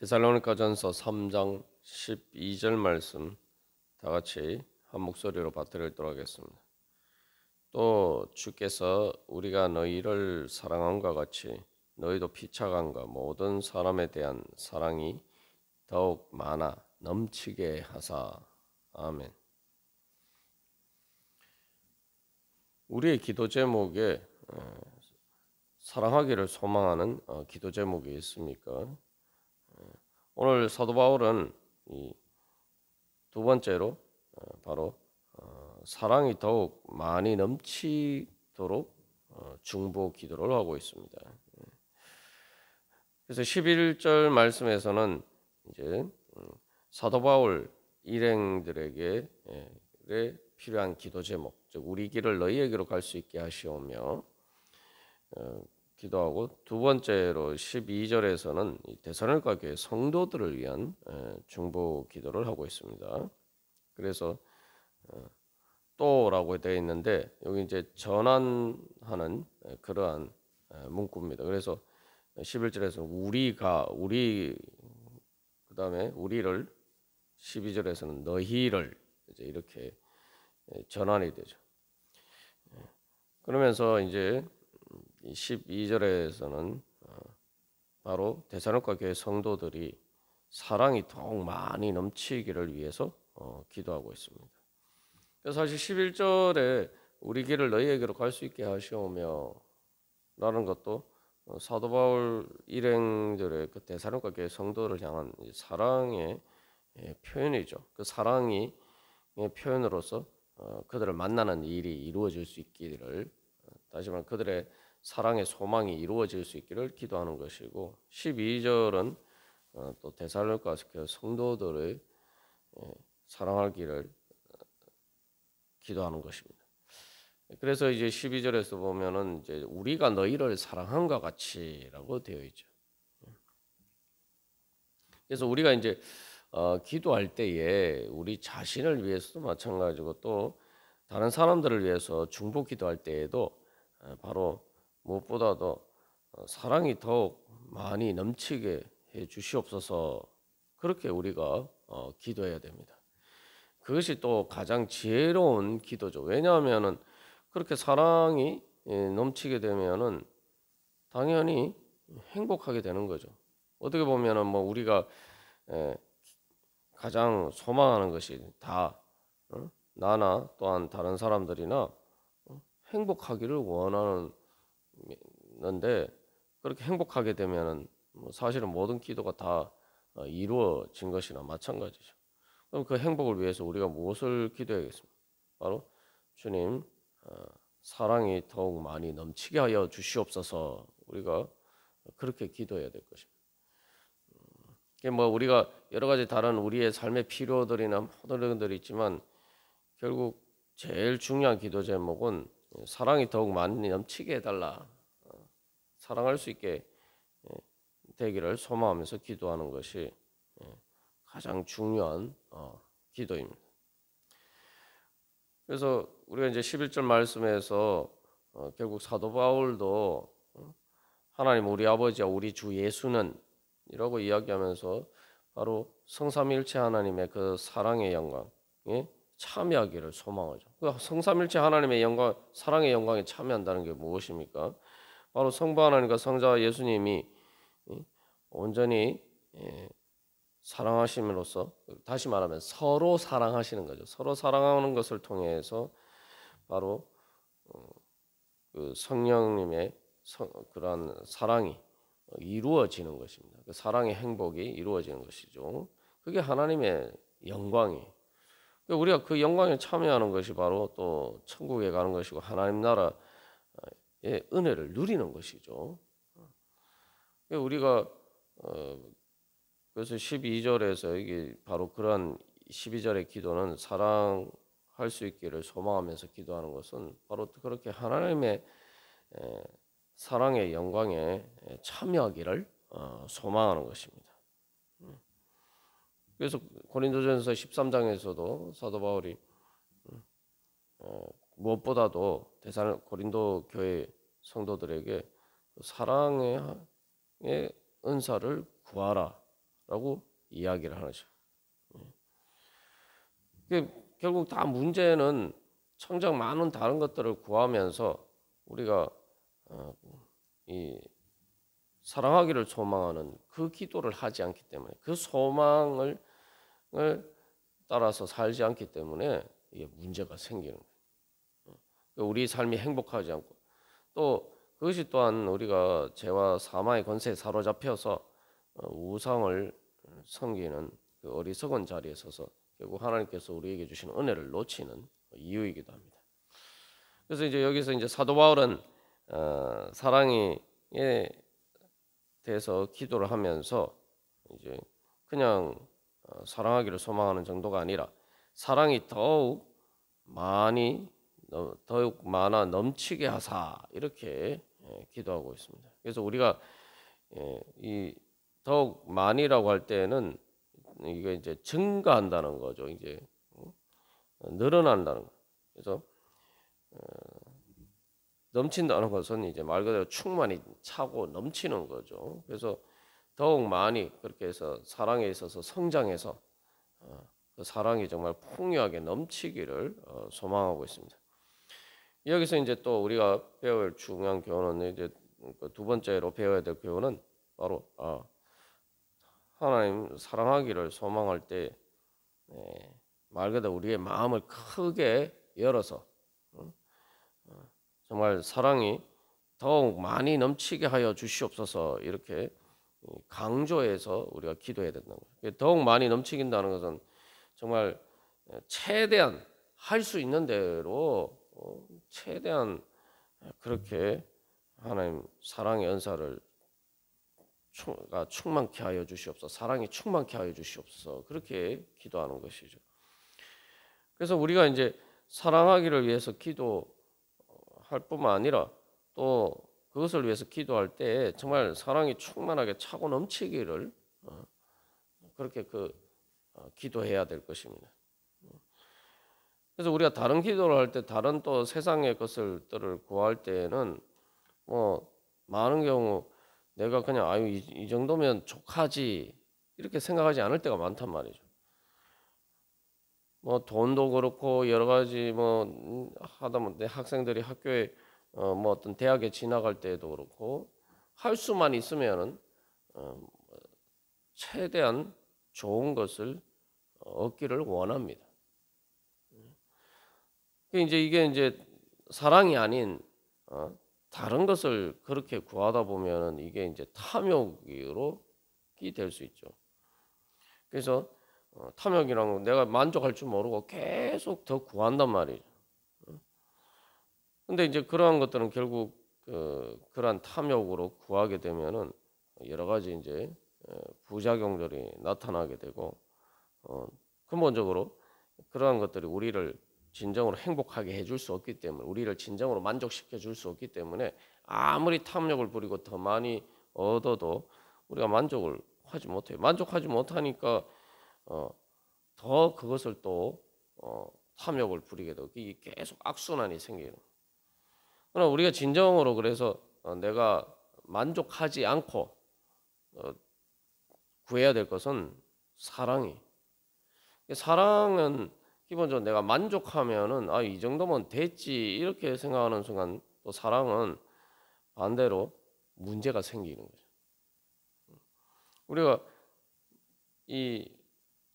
데살로니가전서 3장 12절 말씀 다 같이 한 목소리로 받들어 읽도록 하겠습니다. 또 주께서 우리가 너희를 사랑함과 같이 너희도 피차간과 모든 사람에 대한 사랑이 더욱 많아 넘치게 하사. 아멘. 우리의 기도 제목에 사랑하기를 소망하는 기도 제목이 있습니까? 오늘 사도 바울은 이 두 번째로 바로 사랑이 더욱 많이 넘치도록 중보 기도를 하고 있습니다. 그래서 11절 말씀에서는 이제 사도 바울 일행들에게 필요한 기도 제목, 즉 우리 길을 너희에게로 갈 수 있게 하시오며 기도하고, 두 번째로 12절에서는 데살로니가 교회 성도들을 위한 중보 기도를 하고 있습니다. 그래서 또라고 되어 있는데 여기 이제 전환하는 그러한 문구입니다. 그래서 11절에서 우리 그다음에 우리를, 12절에서는 너희를 이제 이렇게 전환이 되죠. 그러면서 이제 12절에서는 바로 데살로니가 교회 성도들이 사랑이 더욱 많이 넘치기를 위해서 기도하고 있습니다. 그래서 사실 11절에 우리 길을 너희에게로 갈 수 있게 하시오며 라는 것도 사도 바울 일행들의 그 데살로니가 교회 성도를 향한 사랑의 표현이죠. 그 사랑이 표현으로서 그들을 만나는 일이 이루어질 수 있기를, 다시 말하면 그들의 사랑의 소망이 이루어질 수 있기를 기도하는 것이고, 12절은 또 데살로니가 성도들의 사랑하기를 기도하는 것입니다. 그래서 이제 12절에서 보면은 이제 우리가 너희를 사랑함과 같이라고 되어 있죠. 그래서 우리가 이제 기도할 때에 우리 자신을 위해서도 마찬가지고 또 다른 사람들을 위해서 중보 기도할 때에도 바로 무엇보다도 사랑이 더욱 많이 넘치게 해 주시옵소서, 그렇게 우리가 기도해야 됩니다. 그것이 또 가장 지혜로운 기도죠. 왜냐하면은 그렇게 사랑이 넘치게 되면은 당연히 행복하게 되는 거죠. 어떻게 보면은 뭐 우리가 가장 소망하는 것이 다 나나 또한 다른 사람들이나 행복하기를 원하는데, 그렇게 행복하게 되면은 사실은 모든 기도가 다 이루어진 것이나 마찬가지죠. 그럼 그 행복을 위해서 우리가 무엇을 기도해야겠습니까? 바로 주님, 사랑이 더욱 많이 넘치게 하여 주시옵소서, 우리가 그렇게 기도해야 될 것입니다. 뭐 우리가 여러 가지 다른 우리의 삶의 필요들이나 모든 것들이 있지만 결국 제일 중요한 기도 제목은 사랑이 더욱 많이 넘치게 해달라, 사랑할 수 있게 되기를 소망하면서 기도하는 것이 가장 중요한 기도입니다. 그래서 우리가 이제 11절 말씀에서 결국 사도 바울도 하나님 우리 아버지와 우리 주 예수는 이라고 이야기하면서 바로 성삼위일체 하나님의 그 사랑의 영광에 참여하기를 소망하죠. 그 성삼위일체 하나님의 영광, 사랑의 영광에 참여한다는 게 무엇입니까? 바로 성부 하나님과 성자 예수님이 온전히 사랑하심으로써, 다시 말하면 서로 사랑하시는 거죠. 서로 사랑하는 것을 통해서 바로 그 성령님의 그러한 사랑이 이루어지는 것입니다. 그 사랑의 행복이 이루어지는 것이죠. 그게 하나님의 영광이. 우리가 그 영광에 참여하는 것이 바로 또 천국에 가는 것이고 하나님 나라의 은혜를 누리는 것이죠. 우리가 그래서 12절에서 이게 바로 그러한 12절의 기도는 사랑할 수 있기를 소망하면서 기도하는 것은 바로 그렇게 하나님의 사랑의 영광에 참여하기를 소망하는 것입니다. 그래서 고린도전서 13장에서도 사도 바울이 무엇보다도 고린도 교회 성도들에게 사랑의 은사를 구하라 라고 이야기를 하죠. 결국 다 문제는 청정 많은 다른 것들을 구하면서 우리가 이 사랑하기를 소망하는 그 기도를 하지 않기 때문에, 그 소망을 따라서 살지 않기 때문에 이게 문제가 생기는 거예요. 우리 삶이 행복하지 않고, 또 그것이 또한 우리가 죄와 사망의 권세에 사로잡혀서 우상을 섬기는 그 어리석은 자리에 서서 결국 하나님께서 우리에게 주시는 은혜를 놓치는 이유이기도 합니다. 그래서 이제 여기서 이제 사도 바울은 사랑에 대해서 기도를 하면서 이제 그냥 사랑하기를 소망하는 정도가 아니라 사랑이 더욱 많아 넘치게 하사 이렇게 기도하고 있습니다. 그래서 우리가 이 더욱 많이라고 할 때는 이게 이제 증가한다는 거죠. 이제 늘어난다는 거. 그래서 넘친다는 것은 이제 말 그대로 충만히 차고 넘치는 거죠. 그래서 더욱 많이 그렇게 해서 사랑에 있어서 성장해서 그 사랑이 정말 풍요하게 넘치기를 소망하고 있습니다. 여기서 이제 또 우리가 배울 중요한 교훈은 이제 두 번째로 배워야 될 교훈은 바로 하나님 사랑하기를 소망할 때 말 그대로 우리의 마음을 크게 열어서 정말 사랑이 더욱 많이 넘치게 하여 주시옵소서 이렇게 강조해서 우리가 기도해야 된다는 거예요. 더욱 많이 넘치긴다는 것은 정말 최대한 할 수 있는 대로 최대한 그렇게 하나님 사랑의 은사를 충만케 하여 주시옵소서, 사랑이 충만케 하여 주시옵소서 그렇게 기도하는 것이죠. 그래서 우리가 이제 사랑하기를 위해서 기도할 뿐만 아니라 또 그것을 위해서 기도할 때 정말 사랑이 충만하게 차고 넘치기를 그렇게 기도해야 될 것입니다. 그래서 우리가 다른 기도를 할 때 다른 또 세상의 것들을 구할 때에는 많은 경우 내가 그냥 이 정도면 족하지 이렇게 생각하지 않을 때가 많단 말이죠. 돈도 그렇고 여러 가지 하다 보면 학생들이 학교에 어떤 대학에 진학할 때도 그렇고 할 수만 있으면은 최대한 좋은 것을 얻기를 원합니다. 이게 이제 사랑이 아닌 다른 것을 그렇게 구하다 보면은 이게 이제 탐욕으로 될 수 있죠. 그래서 탐욕이란 건 내가 만족할 줄 모르고 계속 더 구한단 말이죠. 근데 이제 그러한 것들은 결국 그러한 탐욕으로 구하게 되면은 여러 가지 이제 부작용들이 나타나게 되고 근본적으로 그러한 것들이 우리를 진정으로 행복하게 해줄 수 없기 때문에, 우리를 진정으로 만족시켜 줄 수 없기 때문에 아무리 탐욕을 부리고 더 많이 얻어도 우리가 만족을 하지 못해요. 만족하지 못하니까 더 그것을 또 탐욕을 부리게 되고 이게 계속 악순환이 생기는. 그러나 우리가 진정으로 그래서 내가 만족하지 않고 구해야 될 것은 사랑은 기본적으로 내가 만족하면은 이 정도면 됐지 이렇게 생각하는 순간 또 사랑은 반대로 문제가 생기는 거죠. 우리가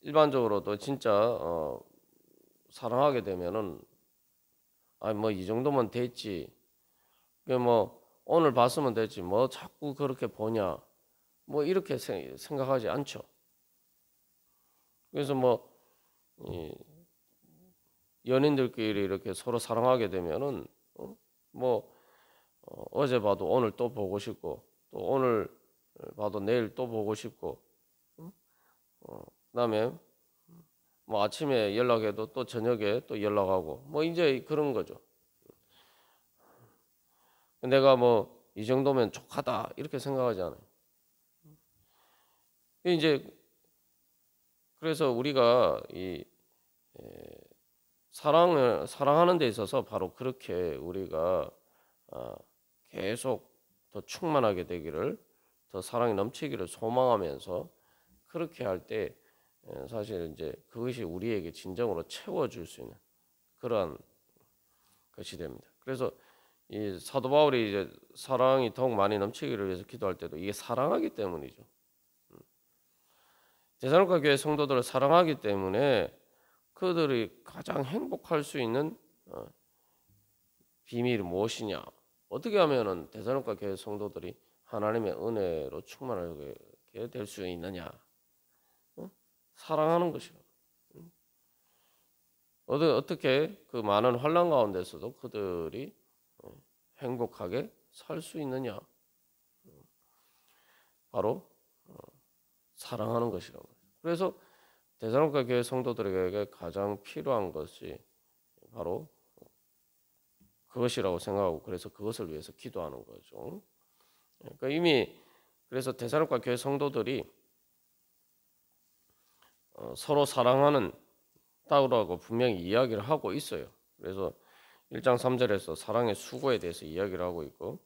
일반적으로도 진짜 사랑하게 되면은 이 정도면 됐지. 오늘 봤으면 됐지. 자꾸 그렇게 보냐. 이렇게 생각하지 않죠. 그래서 연인들끼리 이렇게 서로 사랑하게 되면은 어제 봐도 오늘 또 보고 싶고 또 오늘 봐도 내일 또 보고 싶고 그다음에 아침에 연락해도 또 저녁에 또 연락하고 이제 그런 거죠. 내가 이 정도면 족하다 이렇게 생각하지 않아요. 이제 그래서 우리가 사랑하는 데 있어서 바로 그렇게 우리가 계속 더 충만하게 되기를, 더 사랑이 넘치기를 소망하면서 그렇게 할 때 사실 이제 그것이 우리에게 진정으로 채워줄 수 있는 그러한 것이 됩니다. 그래서 이 사도 바울이 이제 사랑이 더욱 많이 넘치기를 위해서 기도할 때도 이게 사랑하기 때문이죠. 데살로니가 교회 성도들을 사랑하기 때문에 그들이 가장 행복할 수 있는 비밀이 무엇이냐? 어떻게 하면은 데살로니가 교회 성도들이 하나님의 은혜로 충만하게 될 수 있느냐? 사랑하는 것이라. 어떻게 그 많은 환난 가운데서도 그들이 행복하게 살 수 있느냐? 바로 사랑하는 것이라고. 그래서 데살로니가 교회 성도들에게 가장 필요한 것이 바로 그것이라고 생각하고 그래서 그것을 위해서 기도하는 거죠. 그러니까 이미 그래서 데살로니가 교회 성도들이 서로 사랑하는 따라고 분명히 이야기를 하고 있어요. 그래서 1장 3절에서 사랑의 수고에 대해서 이야기를 하고 있고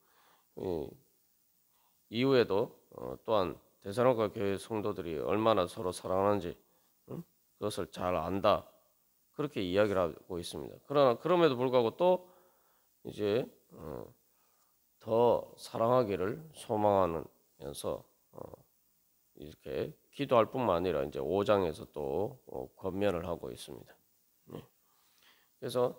이후에도 또한 데살로니가 교회 성도들이 얼마나 서로 사랑하는지 그것을 잘 안다 그렇게 이야기를 하고 있습니다. 그러나 그럼에도 불구하고 또 이제 더 사랑하기를 소망하면서 이렇게 기도할 뿐만 아니라 이제 5장에서 또 권면을 하고 있습니다. 그래서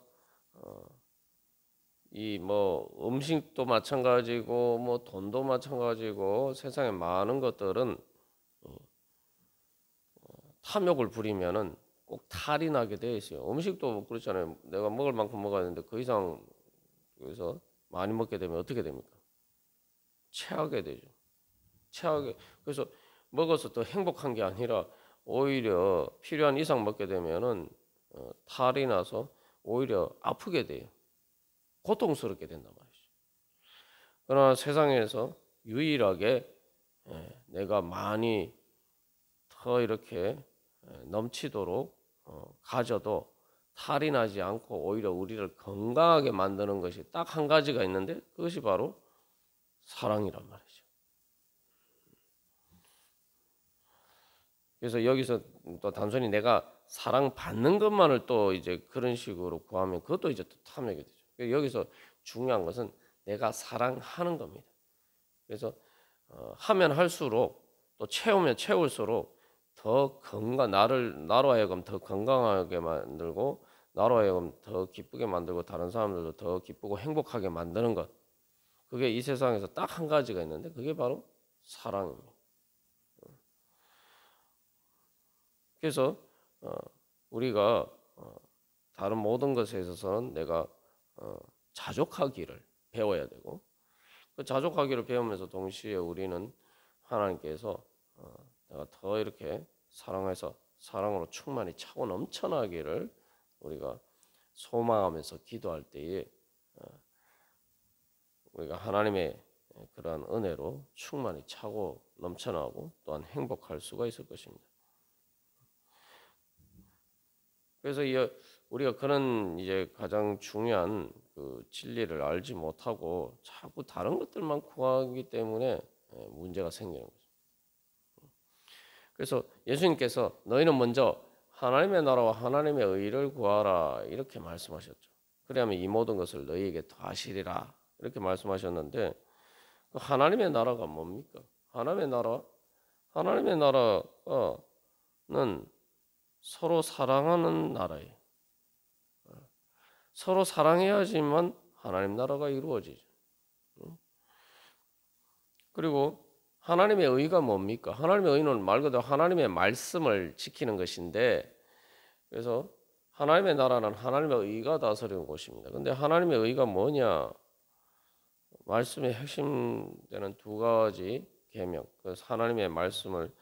이 뭐 음식도 마찬가지고 뭐 돈도 마찬가지고 세상에 많은 것들은 탐욕을 부리면은 꼭 탈이 나게 돼 있어요. 음식도 그렇잖아요. 내가 먹을 만큼 먹어야 되는데 그 이상 여기서 많이 먹게 되면 어떻게 됩니까? 체하게 되죠. 체하게. 그래서 먹어서 더 행복한 게 아니라 오히려 필요한 이상 먹게 되면은 탈이 나서 오히려 아프게 돼요. 고통스럽게 된단 말이죠. 그러나 세상에서 유일하게 내가 많이 더 이렇게 넘치도록 가져도 탈이 나지 않고 오히려 우리를 건강하게 만드는 것이 딱 한 가지가 있는데 그것이 바로 사랑이란 말이죠. 그래서 여기서 또 단순히 내가 사랑받는 것만을 또 이제 그런 식으로 구하면 그것도 이제 또 탐욕이 되죠. 여기서 중요한 것은 내가 사랑하는 겁니다. 그래서 하면 할수록 또 채우면 채울수록 더 나로 하여금 더 건강하게 만들고 나로 하여금 더 기쁘게 만들고 다른 사람들도 더 기쁘고 행복하게 만드는 것. 그게 이 세상에서 딱 한 가지가 있는데 그게 바로 사랑입니다. 그래서 우리가 다른 모든 것에 있어서는 내가 자족하기를 배워야 되고 그 자족하기를 배우면서 동시에 우리는 하나님께서 내가 더 이렇게 사랑해서 사랑으로 충만히 차고 넘쳐나기를 우리가 소망하면서 기도할 때에 우리가 하나님의 그러한 은혜로 충만히 차고 넘쳐나고 또한 행복할 수가 있을 것입니다. 그래서 우리가 그런 이제 가장 중요한 그 진리를 알지 못하고 자꾸 다른 것들만 구하기 때문에 문제가 생기는 거죠. 그래서 예수님께서 너희는 먼저 하나님의 나라와 하나님의 의를 구하라 이렇게 말씀하셨죠. 그러면 이 모든 것을 너희에게 더하시리라 이렇게 말씀하셨는데 하나님의 나라가 뭡니까? 하나님의 나라는 서로 사랑하는 나라예요. 서로 사랑해야지만 하나님 나라가 이루어지죠. 그리고 하나님의 의가 뭡니까? 하나님의 의는 말 그대로 하나님의 말씀을 지키는 것인데 그래서 하나님의 나라는 하나님의 의가 다스리는 곳입니다. 근데 하나님의 의가 뭐냐? 말씀의 핵심되는 두 가지 계명. 그래서 하나님의 말씀을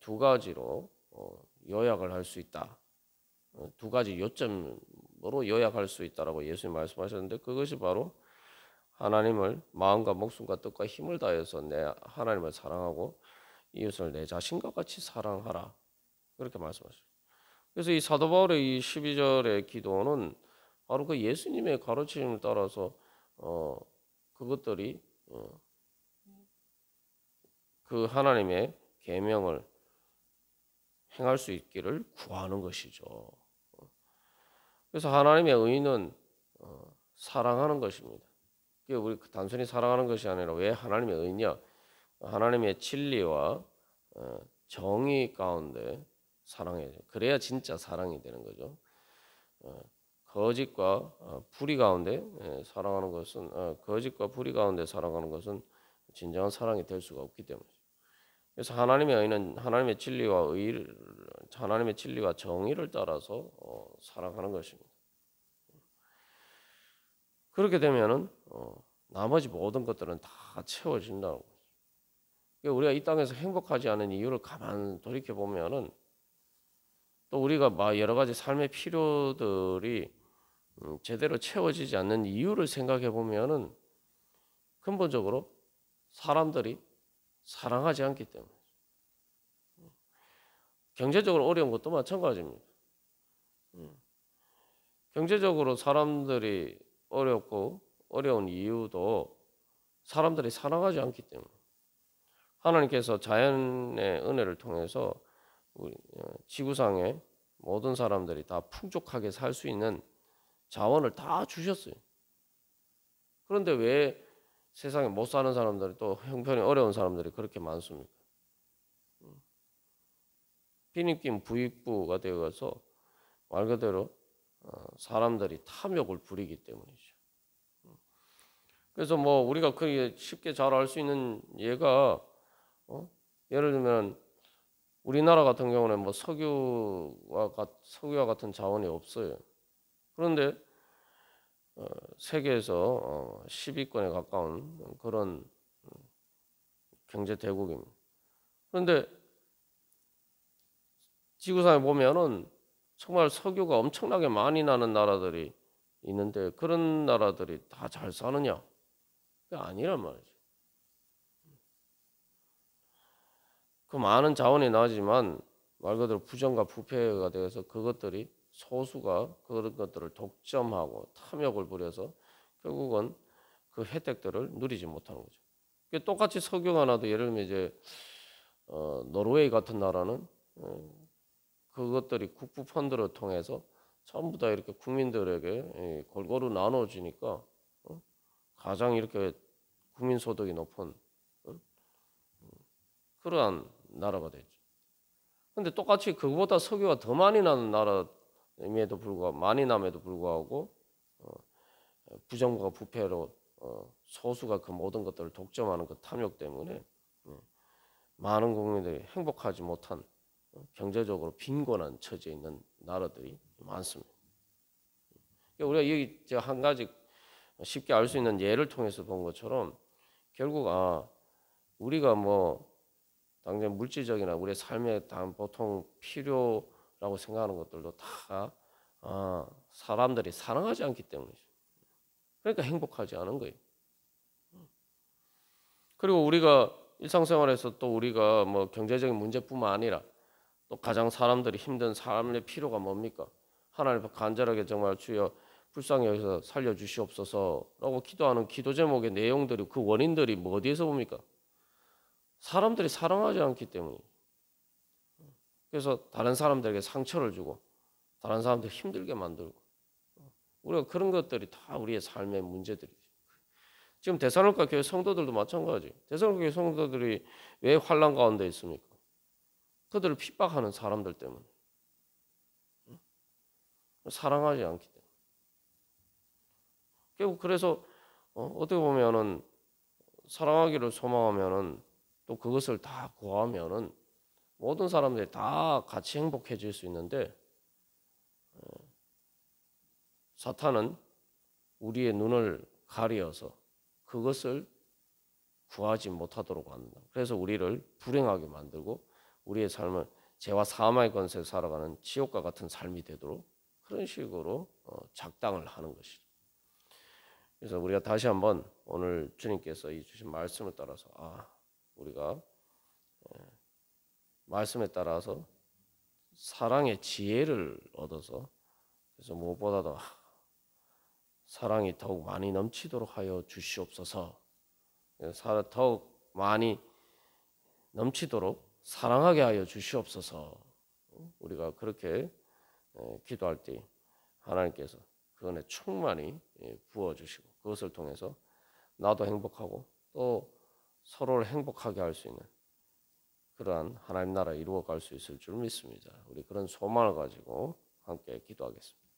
두 가지로 요약을 할 수 있다. 두 가지 요점으로 요약할 수 있다라고 예수님 말씀하셨는데 그것이 바로 하나님을 마음과 목숨과 뜻과 힘을 다해서 내 하나님을 사랑하고 이웃을 내 자신과 같이 사랑하라. 그렇게 말씀하셨어요. 그래서 이 사도 바울의 이 12절의 기도는 바로 그 예수님의 가르침을 따라서 그것들이 그 하나님의 계명을 행할 수 있기를 구하는 것이죠. 그래서 하나님의 의는 사랑하는 것입니다. 그게 우리 단순히 사랑하는 것이 아니라 왜 하나님의 의냐? 하나님의 진리와 정의 가운데 사랑해야죠. 그래야 진짜 사랑이 되는 거죠. 거짓과 불의 가운데 사랑하는 것은 거짓과 불의 가운데 사랑하는 것은 진정한 사랑이 될 수가 없기 때문이죠. 그래서 하나님의 의는 하나님의 진리와 정의를 따라서 사랑하는 것입니다. 그렇게 되면은 나머지 모든 것들은 다 채워진다는 거죠. 우리가 이 땅에서 행복하지 않은 이유를 가만 돌이켜 보면은 또 우리가 막 여러 가지 삶의 필요들이 제대로 채워지지 않는 이유를 생각해 보면은 근본적으로 사람들이 사랑하지 않기 때문에. 경제적으로 어려운 것도 마찬가지입니다. 경제적으로 사람들이 어렵고 어려운 이유도 사람들이 사랑하지 않기 때문에. 하나님께서 자연의 은혜를 통해서 우리 지구상의 모든 사람들이 다 풍족하게 살 수 있는 자원을 다 주셨어요. 그런데 왜 세상에 못 사는 사람들이 또 형편이 어려운 사람들이 그렇게 많습니까? 빈입긴 부익부가 되어서 말 그대로 사람들이 탐욕을 부리기 때문이죠. 그래서 뭐 우리가 그게 쉽게 잘 알 수 있는 예가 예를 들면 우리나라 같은 경우는 뭐 석유와 같은 자원이 없어요. 그런데 세계에서 10위권에 가까운 그런 경제 대국입니다. 그런데 지구상에 보면은 정말 석유가 엄청나게 많이 나는 나라들이 있는데 그런 나라들이 다 잘 사느냐? 그게 아니란 말이죠. 그 많은 자원이 나지만 말 그대로 부정과 부패가 되어서 그것들이 소수가 그런 것들을 독점하고 탐욕을 부려서 결국은 그 혜택들을 누리지 못하는 거죠. 똑같이 석유가 나도 예를 들면 이제 노르웨이 같은 나라는 그것들이 국부 펀드를 통해서 전부 다 이렇게 국민들에게 골고루 나눠지니까 가장 이렇게 국민 소득이 높은 그러한 나라가 되죠. 근데 똑같이 그보다 석유가 더 많이 나는 나라임에도 불구하고 많이 남에도 불구하고 부정과 부패로 소수가 그 모든 것들을 독점하는 그 탐욕 때문에 많은 국민들이 행복하지 못한 경제적으로 빈곤한 처지에 있는 나라들이 많습니다. 우리가 여기 한 가지 쉽게 알 수 있는 예를 통해서 본 것처럼 결국 우리가 뭐 당장 물질적이나 우리의 삶에 보통 필요라고 생각하는 것들도 다 사람들이 사랑하지 않기 때문이죠. 그러니까 행복하지 않은 거예요. 그리고 우리가 일상생활에서 또 우리가 뭐 경제적인 문제뿐만 아니라 또 가장 사람들이 힘든 삶의 필요가 뭡니까? 하나님 앞에 간절하게 정말 주여 불쌍히 여기서 살려주시옵소서라고 기도하는 기도 제목의 내용들이 그 원인들이 뭐 어디에서 옵니까? 사람들이 사랑하지 않기 때문이에요. 그래서 다른 사람들에게 상처를 주고 다른 사람들 힘들게 만들고 우리가 그런 것들이 다 우리의 삶의 문제들이죠. 지금 데살로니가 교회 성도들도 마찬가지. 데살로니가 교회 성도들이 왜 환난 가운데 있습니까? 그들을 핍박하는 사람들 때문에. 사랑하지 않기 때문에. 결국 그래서 어떻게 보면은 사랑하기를 소망하면은 또 그것을 다 구하면은 모든 사람들이 다 같이 행복해질 수 있는데 사탄은 우리의 눈을 가리어서 그것을 구하지 못하도록 한다. 그래서 우리를 불행하게 만들고 우리의 삶을 죄와 사망의 권세에 살아가는 지옥과 같은 삶이 되도록 그런 식으로 작당을 하는 것이죠. 그래서 우리가 다시 한번 오늘 주님께서 이 주신 말씀을 따라서 우리가 말씀에 따라서 사랑의 지혜를 얻어서 그래서 무엇보다도 사랑이 더욱 많이 넘치도록 하여 주시옵소서. 더욱 많이 넘치도록 사랑하게 하여 주시옵소서. 우리가 그렇게 기도할 때 하나님께서 그 은혜 충만히 부어주시고 그것을 통해서 나도 행복하고 또 서로를 행복하게 할 수 있는 그러한 하나님 나라 이루어갈 수 있을 줄 믿습니다. 우리 그런 소망을 가지고 함께 기도하겠습니다.